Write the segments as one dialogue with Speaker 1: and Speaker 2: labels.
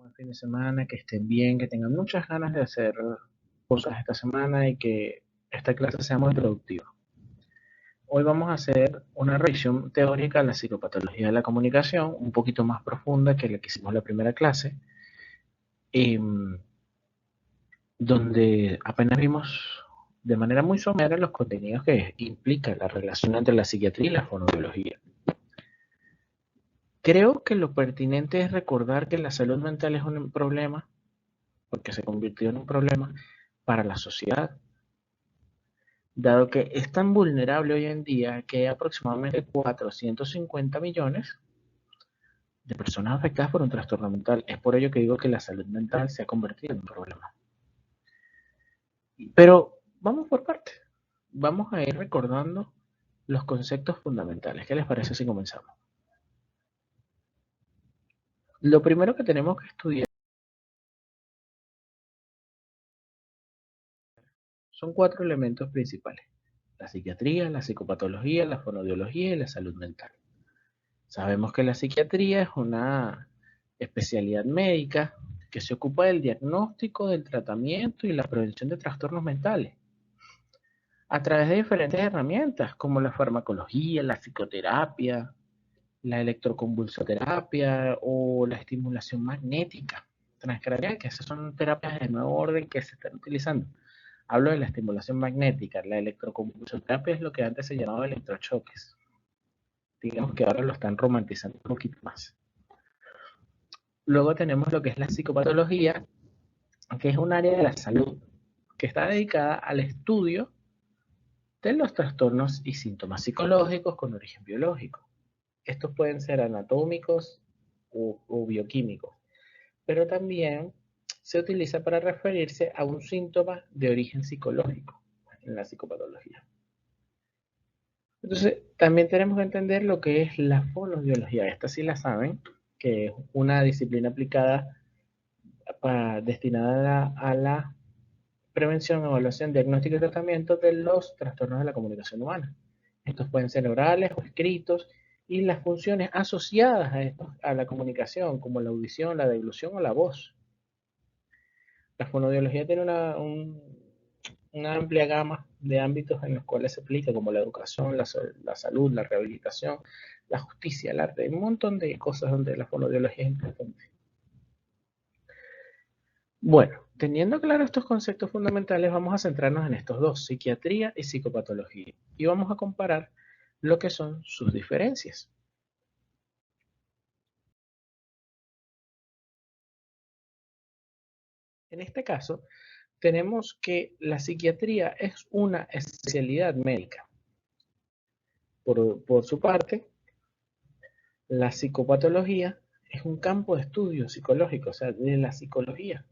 Speaker 1: Buen fin de semana, que estén bien, que tengan muchas ganas de hacer cosas esta semana y que esta clase sea muy productiva. Hoy vamos a hacer una revisión teórica de la psicopatología de la comunicación, un poquito más profunda que la que hicimos en la primera clase, donde apenas vimos de manera muy somera los contenidos que implica la relación entre la psiquiatría y la fonoaudiología. Creo que lo pertinente es recordar que la salud mental es un problema, porque se convirtió en un problema para la sociedad, dado que es tan vulnerable hoy en día que hay aproximadamente 450 millones de personas afectadas por un trastorno mental. Es por ello que digo que la salud mental se ha convertido en un problema. Pero vamos por partes. Vamos a ir recordando los conceptos fundamentales. ¿Qué les parece si comenzamos? Lo primero que tenemos que estudiar son cuatro elementos principales: la psiquiatría, la psicopatología, la fonoaudiología y la salud mental. Sabemos que la psiquiatría es una especialidad médica que se ocupa del diagnóstico, del tratamiento y la prevención de trastornos mentales a través de diferentes herramientas como la farmacología, la psicoterapia, la electroconvulsoterapia o la estimulación magnética transcranial, que esas son terapias de nuevo orden que se están utilizando. Hablo de la estimulación magnética. La electroconvulsoterapia es lo que antes se llamaba electrochoques. Digamos que ahora lo están romantizando un poquito más. Luego tenemos lo que es la psicopatología, que es un área de la salud que está dedicada al estudio de los trastornos y síntomas psicológicos con origen biológico. Estos pueden ser anatómicos o bioquímicos, pero también se utiliza para referirse a un síntoma de origen psicológico en la psicopatología. Entonces, también tenemos que entender lo que es la fonoaudiología. Esta sí la saben, que es una disciplina aplicada destinada a la prevención, evaluación, diagnóstico y tratamiento de los trastornos de la comunicación humana. Estos pueden ser orales o escritos y las funciones asociadas a la comunicación, como la audición, la deglución o la voz. La fonoaudiología tiene una amplia gama de ámbitos en los cuales se aplica, como la educación, la salud, la rehabilitación, la justicia, el arte. Hay un montón de cosas donde la fonoaudiología es importante. Bueno, teniendo claros estos conceptos fundamentales, vamos a centrarnos en estos dos: psiquiatría y psicopatología, y vamos a comparar lo que son sus diferencias. En este caso, tenemos que la psiquiatría es una especialidad médica. Por su parte, la psicopatología es un campo de estudio psicológico, o sea, de la psicología.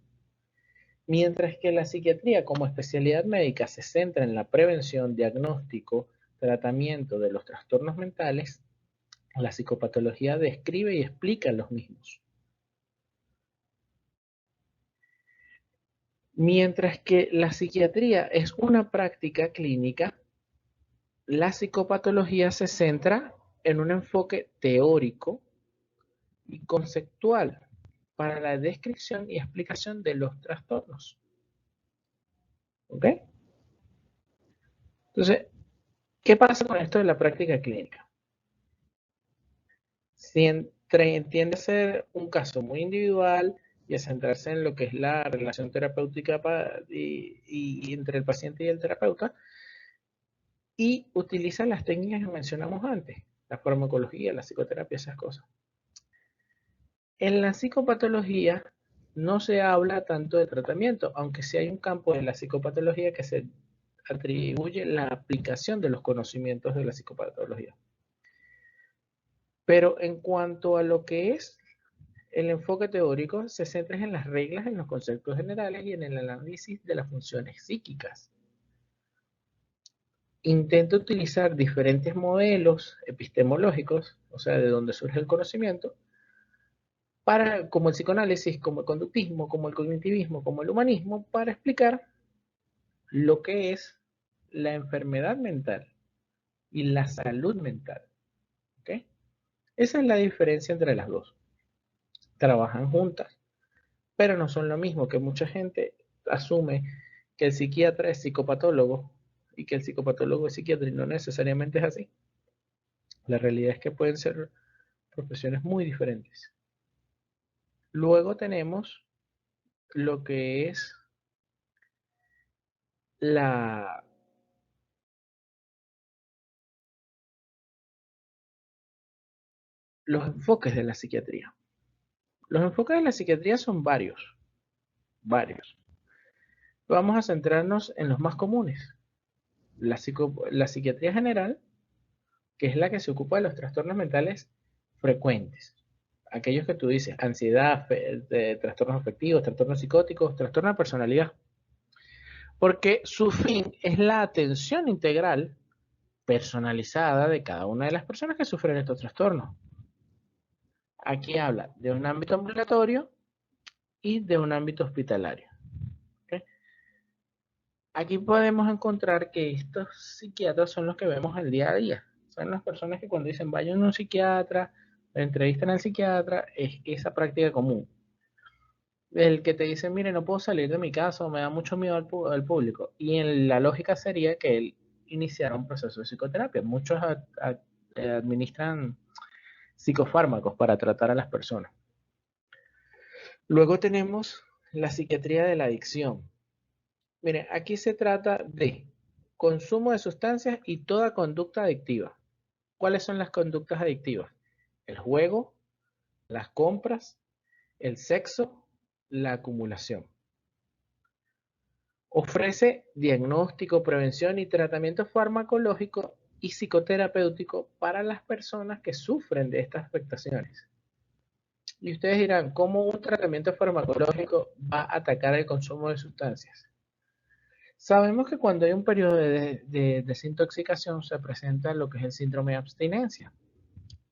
Speaker 1: Mientras que la psiquiatría como especialidad médica se centra en la prevención, diagnóstico, tratamiento de los trastornos mentales, la psicopatología describe y explica los mismos. Mientras que la psiquiatría es una práctica clínica, la psicopatología se centra en un enfoque teórico y conceptual para la descripción y explicación de los trastornos. ¿Ok? Entonces, ¿qué pasa con esto de la práctica clínica? Si tiende a ser un caso muy individual y a centrarse en lo que es la relación terapéutica y entre el paciente y el terapeuta, y utiliza las técnicas que mencionamos antes, la farmacología, la psicoterapia, esas cosas. En la psicopatología no se habla tanto de tratamiento, aunque sí hay un campo de la psicopatología que se atribuye la aplicación de los conocimientos de la psicopatología. Pero en cuanto a lo que es el enfoque teórico, se centra en las reglas, en los conceptos generales y en el análisis de las funciones psíquicas. Intenta utilizar diferentes modelos epistemológicos, o sea, de donde surge el conocimiento, como el psicoanálisis, como el conductismo, como el cognitivismo, como el humanismo, para explicar lo que es la enfermedad mental y la salud mental. ¿Okay? Esa es la diferencia entre las dos. Trabajan juntas. pero no son lo mismo, que mucha gente asume que el psiquiatra es psicopatólogo y que el psicopatólogo es psiquiatra y no necesariamente es así. La realidad es que pueden ser profesiones muy diferentes. Luego tenemos lo que es la, los enfoques de la psiquiatría. Los enfoques de la psiquiatría son varios, varios. Vamos a centrarnos en los más comunes. La psiquiatría general, que es la que se ocupa de los trastornos mentales frecuentes. Aquellos que tú dices, ansiedad, trastornos afectivos, trastornos psicóticos, trastorno de personalidad. Porque su fin es la atención integral personalizada de cada una de las personas que sufren estos trastornos. Aquí habla de un ámbito ambulatorio y de un ámbito hospitalario. ¿Okay? Aquí podemos encontrar que estos psiquiatras son los que vemos el día a día. Son las personas que cuando dicen vayan a un psiquiatra, entrevistan al psiquiatra, es esa práctica común. El que te dice, mire, no puedo salir de mi casa, me da mucho miedo al público. Y en la lógica sería que él iniciara un proceso de psicoterapia. Muchos administran psicofármacos para tratar a las personas. Luego tenemos la psiquiatría de la adicción. Miren, aquí se trata de consumo de sustancias y toda conducta adictiva. ¿Cuáles son las conductas adictivas? El juego, las compras, el sexo, la acumulación. Ofrece diagnóstico, prevención y tratamiento farmacológico y psicoterapéutico para las personas que sufren de estas afectaciones. Y ustedes dirán, ¿cómo un tratamiento farmacológico va a atacar el consumo de sustancias? Sabemos que cuando hay un periodo de desintoxicación se presenta lo que es el síndrome de abstinencia.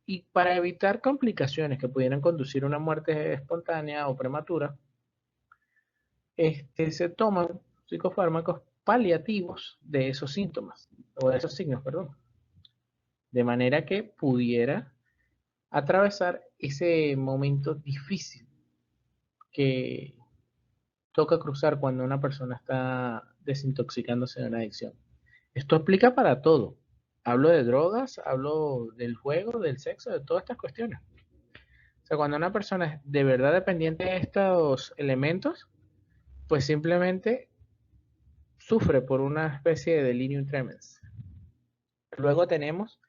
Speaker 1: Y para evitar complicaciones que pudieran conducir a una muerte espontánea o prematura, se toman psicofármacos paliativos de esos síntomas, o de esos signos, perdón, de manera que pudiera atravesar ese momento difícil que toca cruzar cuando una persona está desintoxicándose de una adicción. Esto aplica para todo. Hablo de drogas, hablo del juego, del sexo, de todas estas cuestiones. O sea, cuando una persona es de verdad dependiente de estos elementos, pues simplemente sufre por una especie de delirium tremens. Luego tenemos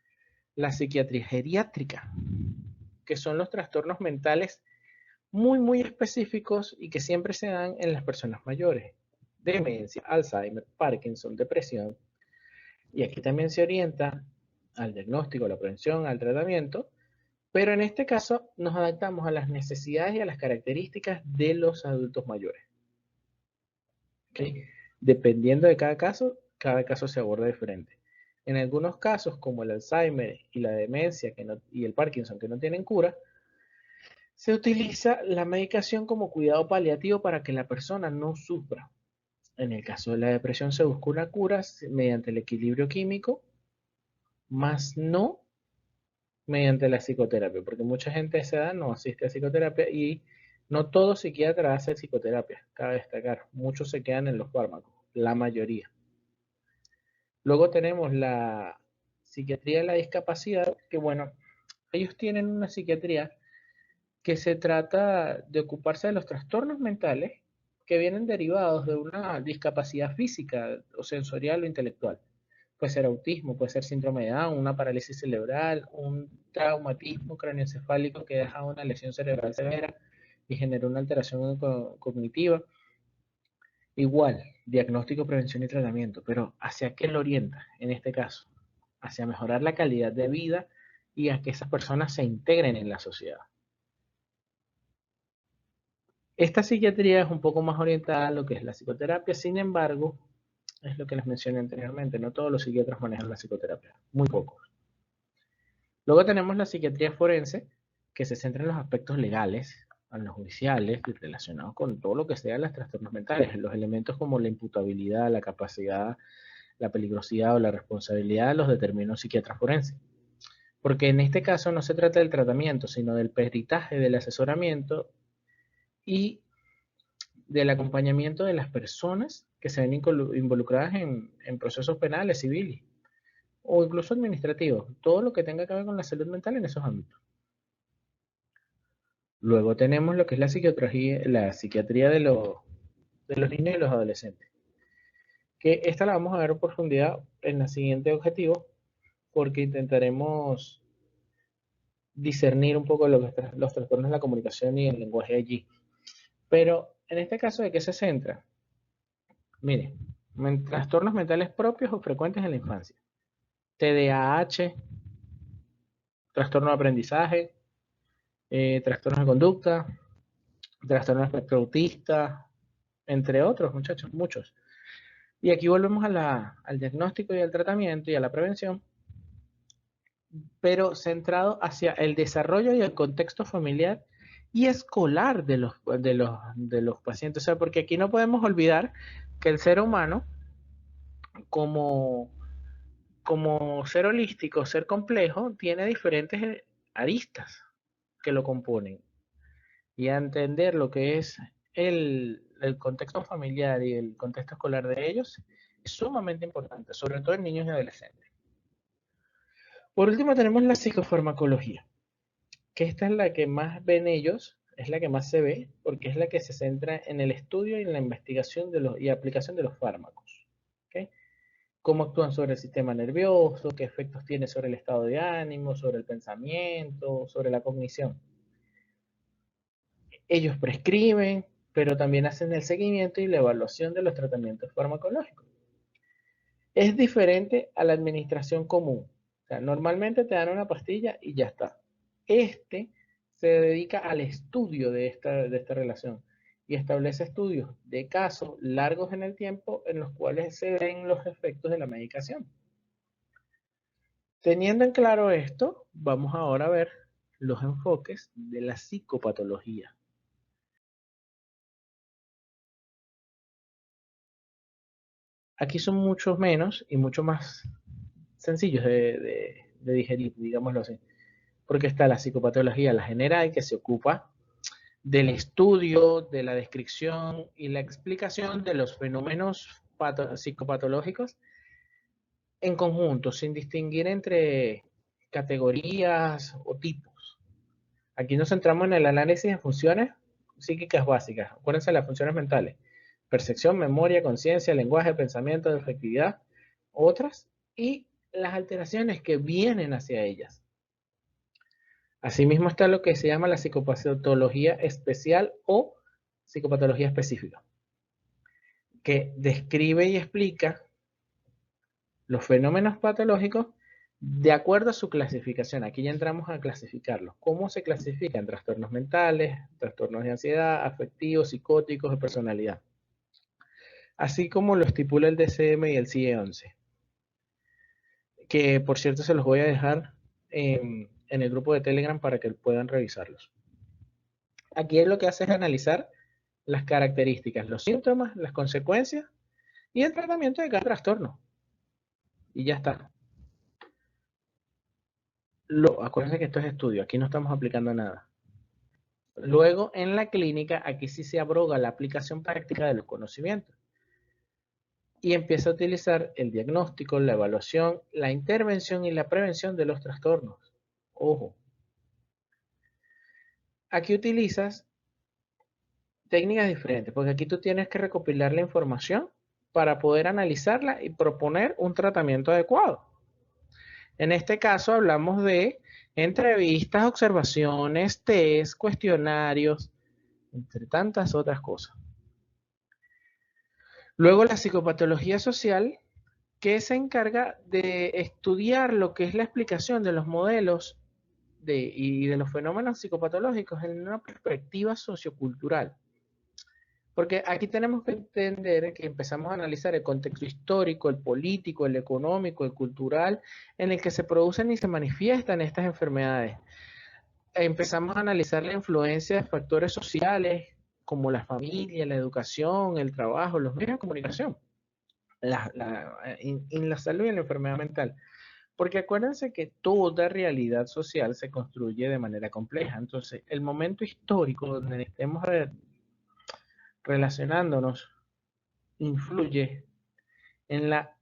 Speaker 1: la psiquiatría geriátrica, que son los trastornos mentales muy específicos y que siempre se dan en las personas mayores. Demencia, Alzheimer, Parkinson, depresión. Y aquí también se orienta al diagnóstico, a la prevención, al tratamiento, pero en este caso nos adaptamos a las necesidades y a las características de los adultos mayores. ¿Okay? Dependiendo de cada caso se aborda diferente. En algunos casos, como el Alzheimer y la demencia y el Parkinson, que no tienen cura, se utiliza la medicación como cuidado paliativo para que la persona no sufra. En el caso de la depresión se busca una cura mediante el equilibrio químico, más no mediante la psicoterapia, porque mucha gente a esa edad no asiste a psicoterapia y no todo psiquiatra hace psicoterapia, cabe destacar. Muchos se quedan en los fármacos, la mayoría. Luego tenemos la psiquiatría de la discapacidad, que bueno, ellos tienen una psiquiatría que se trata de ocuparse de los trastornos mentales que vienen derivados de una discapacidad física o sensorial o intelectual. Puede ser autismo, puede ser síndrome de Down, una parálisis cerebral, un traumatismo craneoencefálico que deja una lesión cerebral severa y genera una alteración cognitiva. Igual, diagnóstico, prevención y tratamiento, pero ¿hacia qué lo orienta en este caso? Hacia mejorar la calidad de vida y a que esas personas se integren en la sociedad. Esta psiquiatría es un poco más orientada a lo que es la psicoterapia, sin embargo, es lo que les mencioné anteriormente, no todos los psiquiatras manejan la psicoterapia, muy pocos. Luego tenemos la psiquiatría forense, que se centra en los aspectos legales, en los judiciales, relacionados con todo lo que sea los trastornos mentales, los elementos como la imputabilidad, la capacidad, la peligrosidad o la responsabilidad los determina un psiquiatra forense. Porque en este caso no se trata del tratamiento, sino del peritaje, del asesoramiento y del acompañamiento de las personas que se ven involucradas en procesos penales, civiles o incluso administrativos, todo lo que tenga que ver con la salud mental en esos ámbitos. Luego tenemos lo que es la psiquiatría de los niños y los adolescentes, que esta la vamos a ver en profundidad en el siguiente objetivo, porque intentaremos discernir un poco los trastornos de la comunicación y el lenguaje allí. Pero en este caso, ¿de qué se centra? Mire, trastornos mentales propios o frecuentes en la infancia. TDAH, trastorno de aprendizaje, trastornos de conducta, trastorno de espectro autista, entre otros, muchachos, muchos. Y aquí volvemos al diagnóstico y al tratamiento y a la prevención, pero centrado hacia el desarrollo y el contexto familiar y escolar de los pacientes. O sea, porque aquí no podemos olvidar que el ser humano, como, como ser holístico, ser complejo, tiene diferentes aristas que lo componen. Y a entender lo que es el contexto familiar y el contexto escolar de ellos es sumamente importante, sobre todo en niños y adolescentes. Por último tenemos la psicofarmacología, que esta es la que más ven ellos, es la que más se ve, porque es la que se centra en el estudio y en la investigación y aplicación de los fármacos. ¿Okay? Cómo actúan sobre el sistema nervioso, qué efectos tiene sobre el estado de ánimo, sobre el pensamiento, sobre la cognición. Ellos prescriben, pero también hacen el seguimiento y la evaluación de los tratamientos farmacológicos. Es diferente a la administración común. O sea, normalmente te dan una pastilla y ya está. Este se dedica al estudio de esta relación y establece estudios de casos largos en el tiempo en los cuales se ven los efectos de la medicación. Teniendo en claro esto, vamos ahora a ver los enfoques de la psicopatología. Aquí son muchos menos y mucho más sencillos de digerir, digámoslo así. Porque está la psicopatología, la general, que se ocupa del estudio, de la descripción y la explicación de los fenómenos psicopatológicos en conjunto, sin distinguir entre categorías o tipos. Aquí nos centramos en el análisis de funciones psíquicas básicas. Acuérdense de las funciones mentales. Percepción, memoria, conciencia, lenguaje, pensamiento, afectividad, otras, y las alteraciones que vienen hacia ellas. Asimismo está lo que se llama la psicopatología especial o psicopatología específica, que describe y explica los fenómenos patológicos de acuerdo a su clasificación. Aquí ya entramos a clasificarlos. ¿Cómo se clasifican? Trastornos mentales, trastornos de ansiedad, afectivos, psicóticos, de personalidad. Así como lo estipula el DCM y el CIE-11. Que por cierto se los voy a dejar en el grupo de Telegram para que puedan revisarlos. Aquí lo que hace es analizar las características, los síntomas, las consecuencias y el tratamiento de cada trastorno. Y ya está. Acuérdense que esto es estudio, aquí no estamos aplicando nada. Luego, en la clínica, aquí sí se abroga la aplicación práctica de los conocimientos. Y empieza a utilizar el diagnóstico, la evaluación, la intervención y la prevención de los trastornos. Ojo. Aquí utilizas técnicas diferentes, porque aquí tú tienes que recopilar la información para poder analizarla y proponer un tratamiento adecuado. En este caso hablamos de entrevistas, observaciones, test, cuestionarios, entre tantas otras cosas. Luego la psicopatología social, que se encarga de estudiar lo que es la explicación de los modelos y de los fenómenos psicopatológicos en una perspectiva sociocultural. Porque aquí tenemos que entender que empezamos a analizar el contexto histórico, el político, el económico, el cultural, en el que se producen y se manifiestan estas enfermedades. Empezamos a analizar la influencia de factores sociales como la familia, la educación, el trabajo, los medios de comunicación, en la salud y en la enfermedad mental. Porque acuérdense que toda realidad social se construye de manera compleja. Entonces, el momento histórico donde estemos relacionándonos influye en la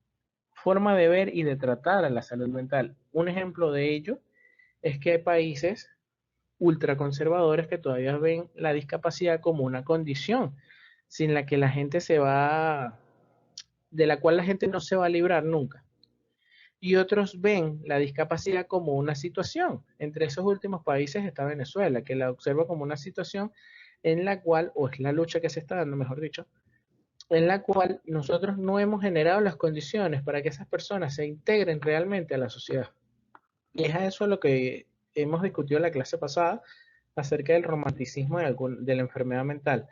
Speaker 1: forma de ver y de tratar a la salud mental. Un ejemplo de ello es que hay países ultraconservadores que todavía ven la discapacidad como una condición sin la que la gente se va, de la cual la gente no se va a librar nunca. Y otros ven la discapacidad como una situación. Entre esos últimos países está Venezuela, que la observa como una situación en la cual, o es la lucha que se está dando, mejor dicho, en la cual nosotros no hemos generado las condiciones para que esas personas se integren realmente a la sociedad. Y es a eso lo que hemos discutido en la clase pasada acerca del romanticismo de la enfermedad mental.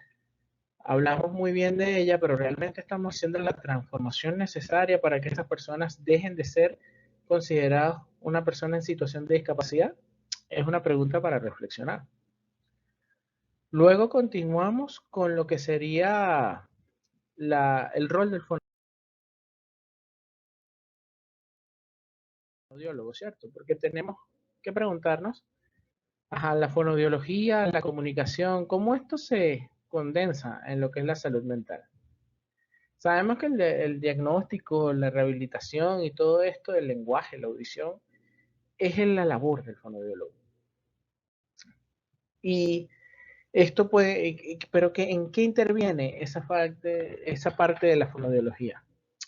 Speaker 1: Hablamos muy bien de ella, pero realmente estamos haciendo la transformación necesaria para que esas personas dejen de ser consideradas una persona en situación de discapacidad. Es una pregunta para reflexionar. Luego continuamos con lo que sería el rol del fonoaudiólogo, ¿cierto? Porque tenemos que preguntarnos, ajá, la fonoaudiología, la comunicación, cómo esto se condensa en lo que es la salud mental. Sabemos que el diagnóstico, la rehabilitación y todo esto del lenguaje, la audición, es en la labor del fonoaudiólogo. Y esto puede, pero ¿en qué interviene esa parte de la fonoaudiología?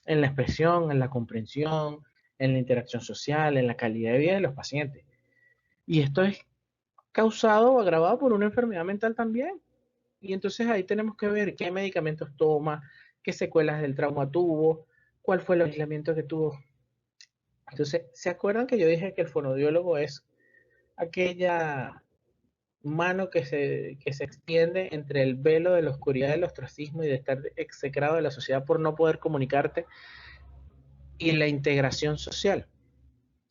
Speaker 1: En la expresión, en la comprensión, en la interacción social, en la calidad de vida de los pacientes. Y esto es causado o agravado por una enfermedad mental también. Y entonces ahí tenemos que ver qué medicamentos toma, qué secuelas del trauma tuvo, cuál fue el aislamiento que tuvo. Entonces, ¿se acuerdan que yo dije que el fonoaudiólogo es aquella mano que se extiende entre el velo de la oscuridad del ostracismo y de estar execrado de la sociedad por no poder comunicarte y la integración social,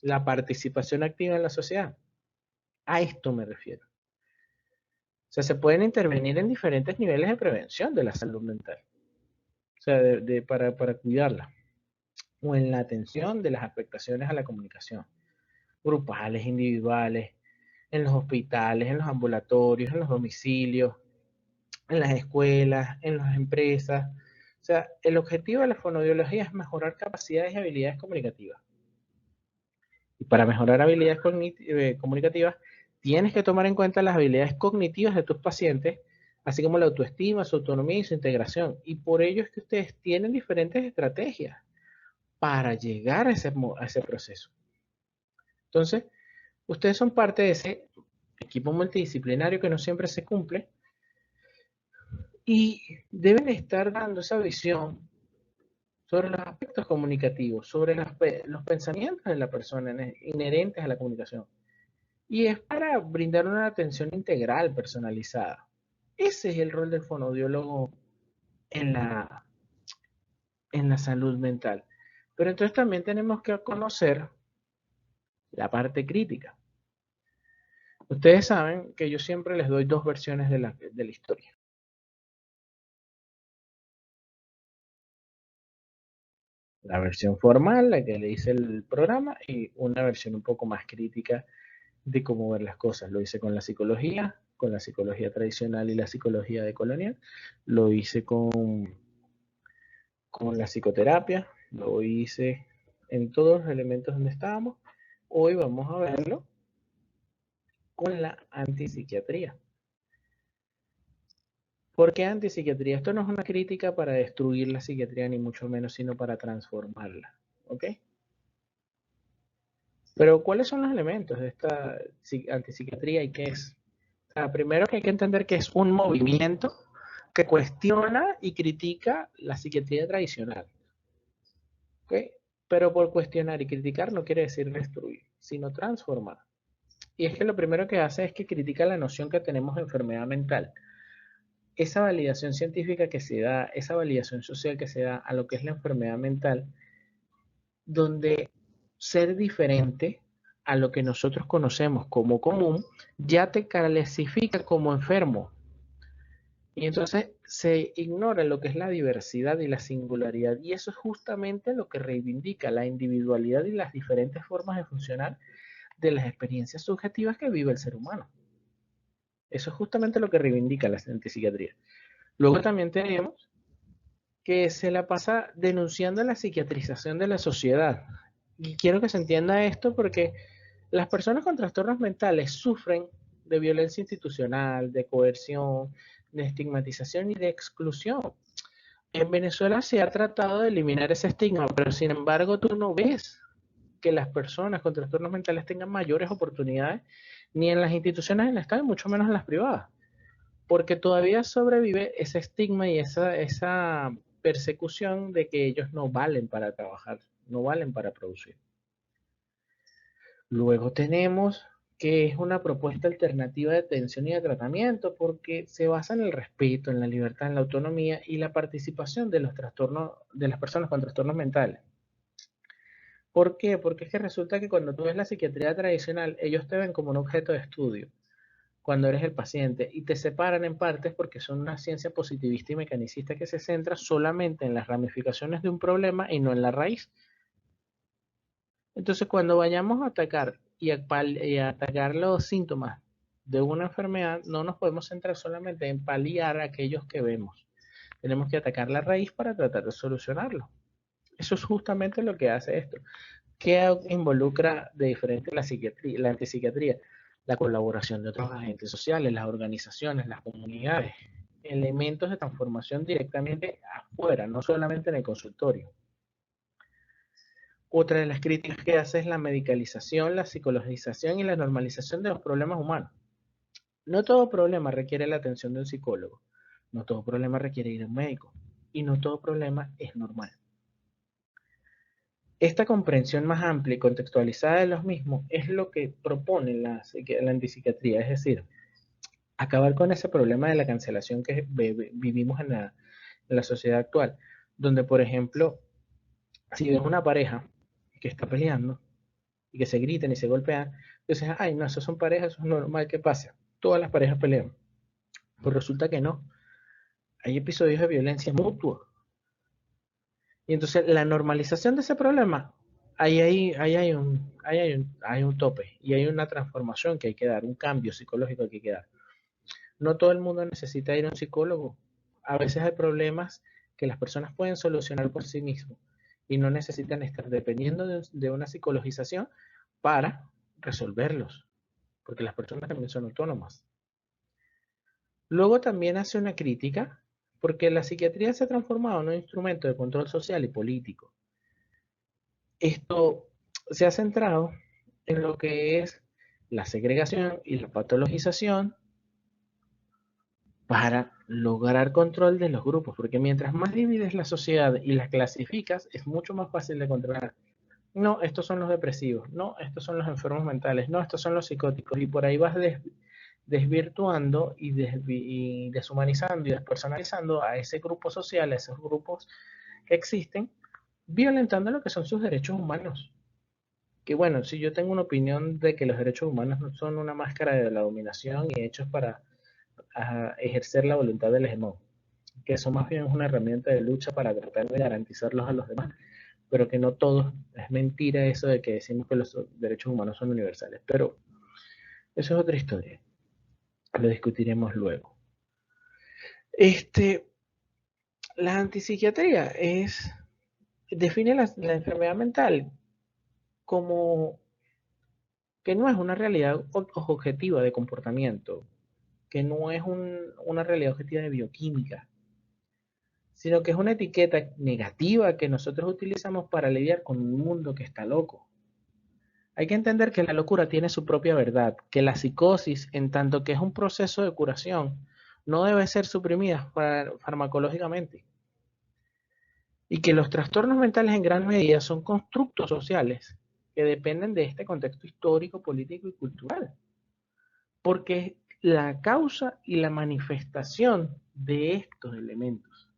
Speaker 1: la participación activa en la sociedad? A esto me refiero. O sea, se pueden intervenir en diferentes niveles de prevención de la salud mental, o sea, para cuidarla, o en la atención de las afectaciones a la comunicación, grupales, individuales, en los hospitales, en los ambulatorios, en los domicilios, en las escuelas, en las empresas. O sea, el objetivo de la fonoaudiología es mejorar capacidades y habilidades comunicativas. Y para mejorar habilidades comunicativas, tienes que tomar en cuenta las habilidades cognitivas de tus pacientes, así como la autoestima, su autonomía y su integración. Y por ello es que ustedes tienen diferentes estrategias para llegar a ese proceso. Entonces, ustedes son parte de ese equipo multidisciplinario que no siempre se cumple y deben estar dando esa visión sobre los aspectos comunicativos, sobre los pensamientos de la persona inherentes a la comunicación. Y es para brindar una atención integral, personalizada. Ese es el rol del fonoaudiólogo en la salud mental. Pero entonces también tenemos que conocer la parte crítica. Ustedes saben que yo siempre les doy dos versiones de la historia. La versión formal, la que le hice el programa, y una versión un poco más crítica de cómo ver las cosas. Lo hice con la psicología tradicional y la psicología decolonial. Lo hice con la psicoterapia. Lo hice en todos los elementos donde estábamos. Hoy vamos a verlo con la antipsiquiatría. ¿Por qué antipsiquiatría? Esto no es una crítica para destruir la psiquiatría, ni mucho menos, sino para transformarla. ¿Ok? Pero, ¿cuáles son los elementos de esta antipsiquiatría y qué es? O sea, primero que hay que entender que es un movimiento que cuestiona y critica la psiquiatría tradicional. ¿Ok? Pero por cuestionar y criticar no quiere decir destruir, sino transformar. Y es que lo primero que hace es que critica la noción que tenemos de enfermedad mental. Esa validación científica que se da, esa validación social que se da a lo que es la enfermedad mental, donde ser diferente a lo que nosotros conocemos como común ya te clasifica como enfermo. Y entonces se ignora lo que es la diversidad y la singularidad. Y eso es justamente lo que reivindica la individualidad y las diferentes formas de funcionar de las experiencias subjetivas que vive el ser humano. Eso es justamente lo que reivindica la antipsiquiatría. Luego también tenemos que se la pasa denunciando la psiquiatrización de la sociedad. Y quiero que se entienda esto porque las personas con trastornos mentales sufren de violencia institucional, de coerción, de estigmatización y de exclusión. En Venezuela se ha tratado de eliminar ese estigma, pero sin embargo tú no ves que las personas con trastornos mentales tengan mayores oportunidades ni en las instituciones del Estado y mucho menos en las privadas, porque todavía sobrevive ese estigma y esa persecución de que ellos no valen para trabajar, no valen para producir. Luego tenemos que es una propuesta alternativa de atención y de tratamiento porque se basa en el respeto, en la libertad, en la autonomía y la participación de los trastornos de las personas con trastornos mentales. ¿Por qué? Porque es que resulta que cuando tú ves la psiquiatría tradicional, ellos te ven como un objeto de estudio cuando eres el paciente y te separan en partes porque son una ciencia positivista y mecanicista que se centra solamente en las ramificaciones de un problema y no en la raíz. Entonces, cuando vayamos a atacar y a atacar los síntomas de una enfermedad, no nos podemos centrar solamente en paliar aquellos que vemos. Tenemos que atacar la raíz para tratar de solucionarlo. Eso es justamente lo que hace esto. ¿Qué involucra de diferente la psiquiatría, la antipsiquiatría? La colaboración de otros agentes sociales, las organizaciones, las comunidades, elementos de transformación directamente afuera, no solamente en el consultorio. Otra de las críticas que hace es la medicalización, la psicologización y la normalización de los problemas humanos. No todo problema requiere la atención de un psicólogo, no todo problema requiere ir a un médico y no todo problema es normal. Esta comprensión más amplia y contextualizada de los mismos es lo que propone la antipsiquiatría, es decir, acabar con ese problema de la cancelación que vivimos en la sociedad actual, donde, por ejemplo, si ves una pareja que está peleando y que se gritan y se golpean, dices, ay, no, esos son parejas, eso es normal que pase. Todas las parejas pelean. Pues resulta que no. Hay episodios de violencia mutua. Y entonces la normalización de ese problema, hay un tope y hay una transformación que hay que dar, un cambio psicológico que hay que dar. No todo el mundo necesita ir a un psicólogo. A veces hay problemas que las personas pueden solucionar por sí mismos y no necesitan estar dependiendo de una psicologización para resolverlos, porque las personas también son autónomas. Luego también hace una crítica porque la psiquiatría se ha transformado en un instrumento de control social y político. Esto se ha centrado en lo que es la segregación y la patologización para lograr control de los grupos, porque mientras más divides la sociedad y la clasificas, es mucho más fácil de controlar. No, estos son los depresivos, no, estos son los enfermos mentales, no, estos son los psicóticos, y por ahí vas desvirtuando y deshumanizando y despersonalizando a ese grupo social, a esos grupos que existen, violentando lo que son sus derechos humanos. Que bueno, si yo tengo una opinión de que los derechos humanos no son una máscara de la dominación y hechos para ejercer la voluntad del hegemón, que eso más bien es una herramienta de lucha para tratar de garantizarlos a los demás, pero que no todos, es mentira eso de que decimos que los derechos humanos son universales, pero eso es otra historia, lo discutiremos luego. La antipsiquiatría define la enfermedad mental como que no es una realidad objetiva de comportamiento, que no es una realidad objetiva de bioquímica, sino que es una etiqueta negativa que nosotros utilizamos para lidiar con un mundo que está loco. Hay que entender que la locura tiene su propia verdad, que la psicosis, en tanto que es un proceso de curación, no debe ser suprimida farmacológicamente. Y que los trastornos mentales en gran medida son constructos sociales que dependen de este contexto histórico, político y cultural. Porque es la causa y la manifestación de estos elementos.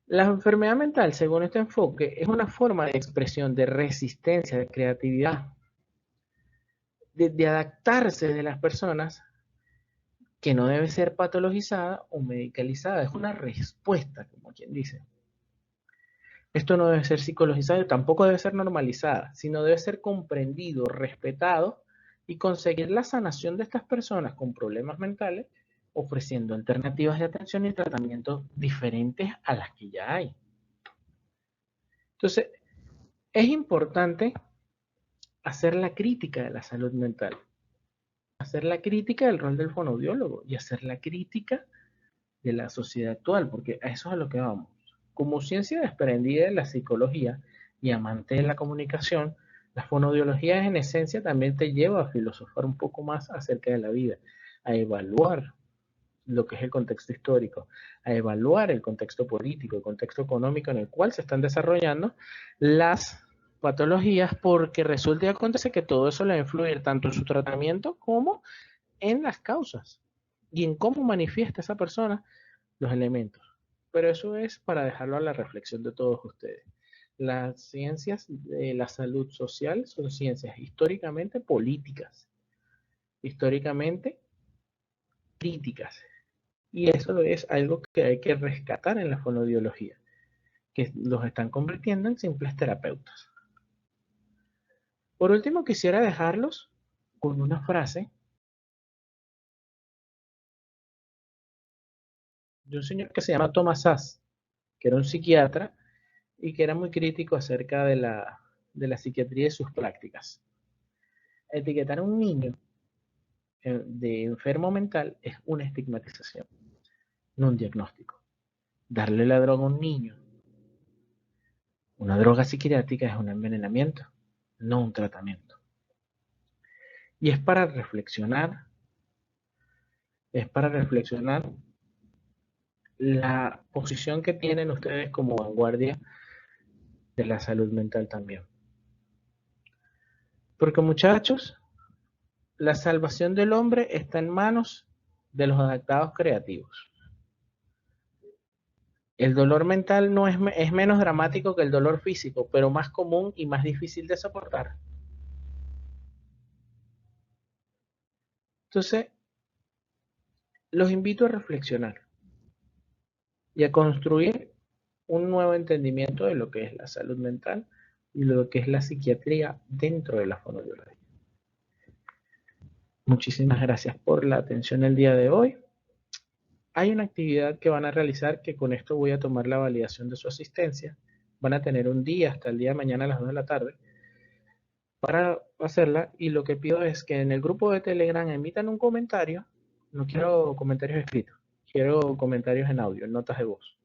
Speaker 1: La enfermedad mental, según este enfoque, es una forma de expresión de resistencia, de creatividad, de adaptarse de las personas que no debe ser patologizada o medicalizada. Es una respuesta, como quien dice. Esto no debe ser psicologizado, tampoco debe ser normalizada, sino debe ser comprendido, respetado y conseguir la sanación de estas personas con problemas mentales ofreciendo alternativas de atención y tratamiento diferentes a las que ya hay. Entonces, es importante hacer la crítica de la salud mental, hacer la crítica del rol del fonoaudiólogo y hacer la crítica de la sociedad actual, porque a eso es a lo que vamos. Como ciencia desprendida de la psicología y amante de la comunicación, la fonoaudiología en esencia también te lleva a filosofar un poco más acerca de la vida, a evaluar lo que es el contexto histórico, a evaluar el contexto político, el contexto económico en el cual se están desarrollando las patologías, porque resulta y acontece que todo eso le va a influir tanto en su tratamiento como en las causas y en cómo manifiesta esa persona los elementos. Pero eso es para dejarlo a la reflexión de todos ustedes. Las ciencias de la salud social son ciencias históricamente políticas, históricamente críticas. Y eso es algo que hay que rescatar en la fonoaudiología, que los están convirtiendo en simples terapeutas. Por último, quisiera dejarlos con una frase de un señor que se llama Thomas Sass, que era un psiquiatra y que era muy crítico acerca de la psiquiatría y sus prácticas. Etiquetar a un niño de enfermo mental es una estigmatización, no un diagnóstico. Darle la droga a un niño, una droga psiquiátrica, es un envenenamiento, no un tratamiento. Y es para reflexionar la posición que tienen ustedes como vanguardia de la salud mental también. Porque muchachos, la salvación del hombre está en manos de los adaptados creativos. El dolor mental no es menos dramático que el dolor físico, pero más común y más difícil de soportar. Entonces, los invito a reflexionar y a construir un nuevo entendimiento de lo que es la salud mental y lo que es la psiquiatría dentro de la fonoaudiología. Muchísimas gracias por la atención el día de hoy. Hay una actividad que van a realizar que con esto voy a tomar la validación de su asistencia. Van a tener un día hasta el día de mañana a las 2 de la tarde para hacerla, y lo que pido es que en el grupo de Telegram emitan un comentario. No quiero comentarios escritos, quiero comentarios en audio, en notas de voz,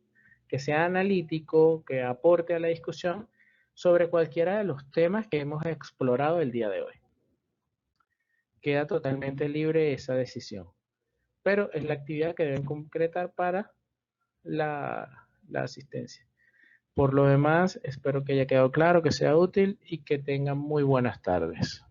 Speaker 1: que sea analítico, que aporte a la discusión sobre cualquiera de los temas que hemos explorado el día de hoy. Queda totalmente libre esa decisión, pero es la actividad que deben concretar para la asistencia. Por lo demás, espero que haya quedado claro, que sea útil y que tengan muy buenas tardes.